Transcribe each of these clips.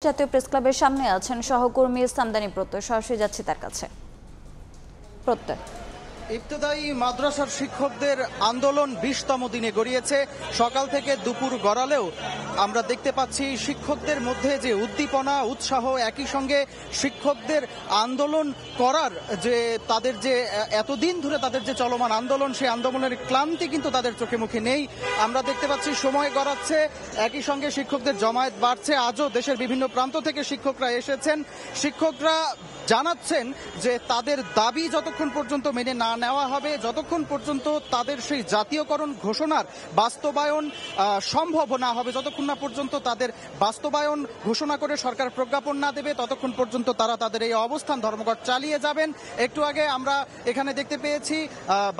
জাতীয় প্রেস ক্লাবের সামনে আছেন সহকর্মী সামদানি প্রত্যয়, সরাসরি যাচ্ছে তার কাছে। প্রত্যয়, ইবতেদায়ী মাদ্রাসার শিক্ষকদের আন্দোলন 20তম দিনে গড়িয়েছে। সকাল থেকে দুপুর গড়ালেও আমরা দেখতে পাচ্ছি শিক্ষকদের মধ্যে যে উদ্দীপনা, উৎসাহ, একই সঙ্গে শিক্ষকদের আন্দোলন করার যে তাদের যে এতদিন ধরে তাদের যে চলমান আন্দোলন, সেই আন্দোলনের ক্লান্তি কিন্তু তাদের চোখে মুখে নেই। আমরা দেখতে পাচ্ছি সময় গড়াচ্ছে, একই সঙ্গে শিক্ষকদের জমায়েত বাড়ছে। আজও দেশের বিভিন্ন প্রান্ত থেকে শিক্ষকরা এসেছেন। শিক্ষকরা জানাচ্ছেন যে তাদের দাবি যতক্ষণ পর্যন্ত মেনে না নেওয়া হবে, যতক্ষণ পর্যন্ত তাদের সেই জাতীয়করণ ঘোষণার বাস্তবায়ন সম্ভব না হবে, যতক্ষণ না পর্যন্ত তাদের বাস্তবায়ন ঘোষণা করে সরকার প্রজ্ঞাপন না দেবে, ততক্ষণ পর্যন্ত তারা তাদের এই অবস্থান ধর্মঘট চালিয়ে যাবেন। একটু আগে আমরা এখানে দেখতে পেয়েছি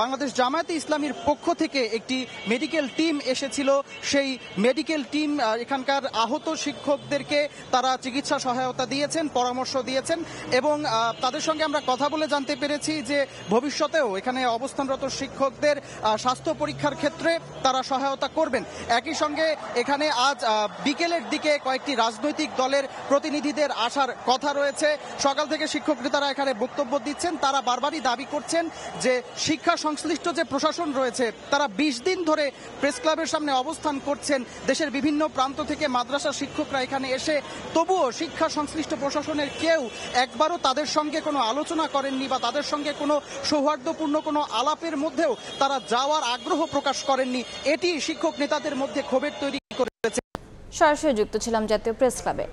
বাংলাদেশ জামায়াতে ইসলামীর পক্ষ থেকে একটি মেডিকেল টিম এসেছিল। সেই মেডিকেল টিম এখানকার আহত শিক্ষকদেরকে তারা চিকিৎসা সহায়তা দিয়েছেন, পরামর্শ দিয়েছেন এবং তাদের সঙ্গে আমরা কথা বলে জানতে পেরেছি যে ভবিষ্যতেও এখানে অবস্থানরত শিক্ষকদের স্বাস্থ্য পরীক্ষার ক্ষেত্রে তারা সহায়তা করবেন। একই সঙ্গে এখানে আজ বিকেলের দিকে কয়েকটি রাজনৈতিক দলের প্রতিনিধিদের আসার কথা রয়েছে। সকাল থেকে শিক্ষক নেতারা এখানে বক্তব্য দিচ্ছেন। তারা বারবারই দাবি করছেন যে শিক্ষা সংশ্লিষ্ট যে প্রশাসন রয়েছে তারা 20 দিন ধরে প্রেস ক্লাবের সামনে অবস্থান করছেন। দেশের বিভিন্ন প্রান্ত থেকে মাদ্রাসা শিক্ষকরা এখানে এসে তবুও শিক্ষা সংশ্লিষ্ট প্রশাসনের কেউ একবারও তাদের সঙ্গে কোনো আলোচনা করেননি বা তাদের সঙ্গে কোনো সৌহার্দ্যপূর্ণ কোনো আলাপের মধ্যেও তারা যাওয়ার আগ্রহ প্রকাশ করেননি। এটি শিক্ষক নেতাদের মধ্যে ক্ষোভের তৈরি করেছে। সরাসরি যুক্ত ছিলাম জাতীয় প্রেস ক্লাবে।